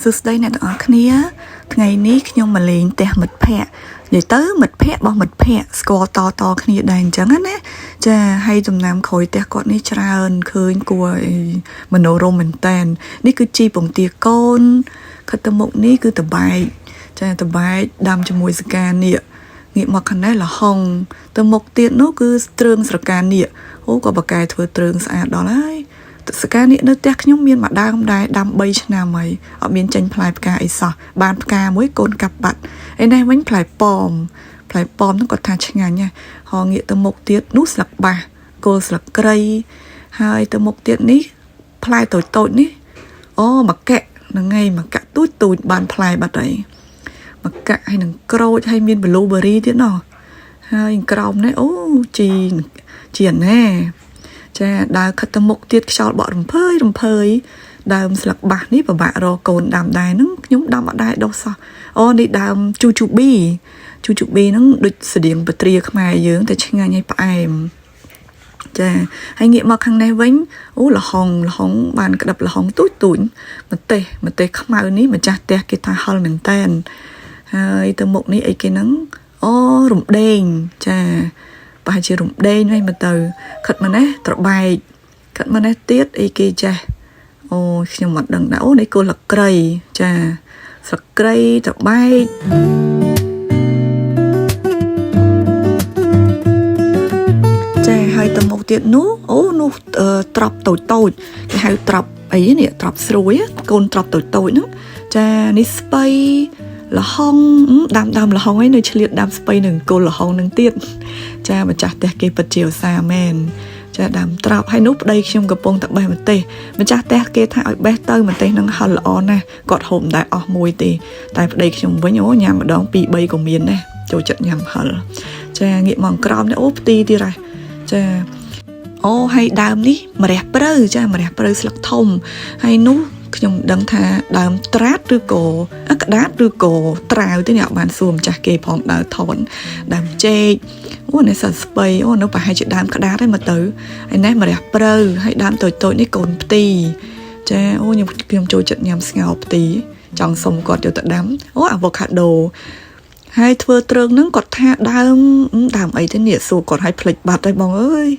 សួស្តីអ្នកទាំងអស់គ្នាថ្ងៃនេះខ្ញុំមកលេងផ្ទះមិត្តភ័ក្តិនិយាយទៅមិត្តភ័ក្តិរបស់មិត្តភ័ក្តិស្គាល់តគ្នាដែរអញ្ចឹងណាចាហើយចំណាំក្រោយផ្ទះគាត់នេះច្រើនឃើញគួរមនោរម្យមែនតែននេះគឺជីពងទាកូនខិតទៅមុខនេះគឺតបែកចាតបែកដាំជាមួយសកានេះងាកមកខាងនេះលហុងទៅមុខទៀតនោះគឺទ្រើងស្រកានេះអូក៏បកកែធ្វើទ្រើងស្អាតដល់ហើយសកានេះនៅផ្ទះខ្ញុំមានមួយដើមដែរដាំ3ឆ្នាំហើយអត់មានចេញផ្លែផ្កាអីសោះបានផ្កាមួយកូនកាប់បាត់ឯនេះវិញផ្លែប៉ោមហ្នឹងគាត់ថាឆ្ងាញ់ហ៎ហងងាកទៅមុខទៀតនោះស្លឹកបាសគល់ស្លឹកគ្រៃហើយទៅមុខទៀតនេះផ្លែតូចនេះអូមកកែហ្នឹងឯងមកកែទូចបានផ្លែបាត់ហើយមកកែហើយនឹងក្រូចហើយមាន blueberry ទៀតណោះហើយក្រោមនេះអូជីណែចាដើរខិតទៅមុខទៀតខ្យល់បក់រំភើយដើមស្លឹកបាសនេះពិបាករកកូនដាំដែរហ្នឹងខ្ញុំដាំអត់ដែរដុះសោះអូនេះដើមជូប៊ីហ្នឹងដូចស្តៀងបត្រាខ្មែរយើងតែឆ្ងាញ់ហើយផ្អែមចាហើយងាកមកខាងនេះវិញអូលហុងបានក្តាប់លហុងទូចម្ទេសខ្មៅនេះម្ចាស់ផ្ទះគេថាហិលមែនតែនហើយទៅមុខនេះអីគេហ្នឹងអូរំដេងចាប្រហែលជារំដេងហ្នឹងមកទៅខិតមកនេះត្របែកខិតមកនេះទៀតអីគេចេះអូខ្ញុំមិនដឹងដែរអូនេះគល់លក្រៃចាស្លឹកក្រៃត្របែកចាហើយទៅមុខទៀតនោះអូនោះត្រប់តូចគេហៅត្រប់អីនេះត្រប់ស្រួយកូនត្រប់តូចហ្នឹងចានេះស្ពៃលហុងដាំលហុងឯនៅឆ្លៀតដាំស្ពៃនឹងគល់លហុងនឹងទៀតចាម្ចាស់ផ្ទះគេពិតជាឧស្សាហ៍មែនចាដាំត្រប់ហើយនោះប្តីខ្ញុំកំពុងតែបេះម្ទេសម្ចាស់ផ្ទះគេថាឲ្យបេះទៅម្ទេសនឹងហិលល្អណាស់គាត់ហូបមិនដែរអស់មួយទេតែប្តីខ្ញុំវិញអូញ៉ាំម្ដង 2-3 ក៏មានដែរចូលចិត្តញ៉ាំហិលចាងាកមកក្រោមនេះអូផ្ទីទៀតហ៎ចាអូហើយដើមនេះម្រះព្រៅចាម្រះព្រៅស្លឹកធំហើយនោះខ្ញុំដឹងថាដើមត្រាតឬក៏ក្តាតឬក៏ត្រាវទេអ្នកបានសួរម្ចាស់គេផងដើមថនដើមចេកអូនេះសាស្បៃអូនៅប្រហែលជាដើមក្តាតហើយមកទៅហើយនេះម្រះព្រៅហើយដើមតូចនេះកូនផ្ទីចាអូខ្ញុំចូលចិត្តញ៉ាំស្ងោរផ្ទីចង់សុំគាត់យកទៅដាំអូអាវ៉ូខាដូហើយធ្វើទ្រើងហ្នឹងគាត់ថាដើមអីទេនេះសួរគាត់ឲ្យភ្លេចបាត់ហើយបងអើយ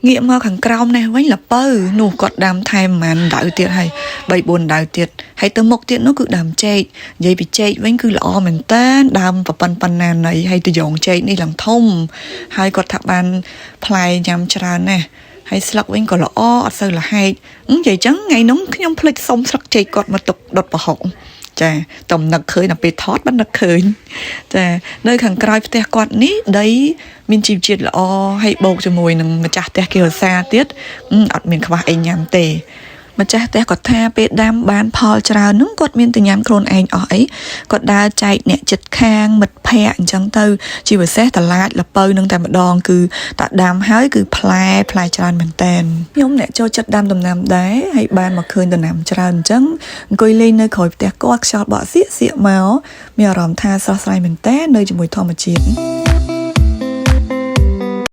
ងាកមកខាងក្រោមនេះវិញលពៅនោះគាត់ដាំថែមប្រហែលដៅទៀតហើយ 3-4 ដៅទៀតហើយទៅមុខទៀតនោះគឺដើមចេកនិយាយពីចេកវិញគឺល្អមែនតើដើមប៉ុណ្ណាណីហើយទៅយ៉ងចេកនេះឡើងធំហើយគាត់ថាបានផ្លែញ៉ាំច្រើនណាស់ហើយស្លឹកវិញក៏ល្អអត់សូវលហែកនិយាយចឹងថ្ងៃនោះខ្ញុំភ្លេចសុំស្លឹកចេកគាត់មកទុកដុតប្រហុកចាតំនឹកឃើញដល់ពេលថតបាននឹកឃើញចានៅខាងក្រោយផ្ទះគាត់នេះដីមានជីវជាតិល្អហើយបូកជាមួយនឹងម្ចាស់ផ្ទះគេឧស្សាហ៍ទៀតអត់មានខ្វះអីញ៉ាំទេម្ចាស់ផ្ទះគាត់ថាពេលដាំបានផលច្រើនហ្នឹងគាត់មានតែញ៉ាំខ្លួនឯងអស់អីគាត់ដើរចែកអ្នកចិត្តខាងមិត្តភ័ក្តិអញ្ចឹងទៅជាពិសេសតឡាចលពៅនឹងតែម្ដងគឺតាដាំហើយគឺផ្លែច្រើនមែនតែនខ្ញុំអ្នកចូលចិត្តដាំដំណាំដែរហើយបានមកឃើញដំណាំច្រើនអញ្ចឹងអង្គុយលេងនៅក្រោយផ្ទះគាត់ខ្យល់បក់សៀកមកមានអារម្មណ៍ថាស្រស់ស្រាយមែនតែននៅជាមួយធម្មជាតិ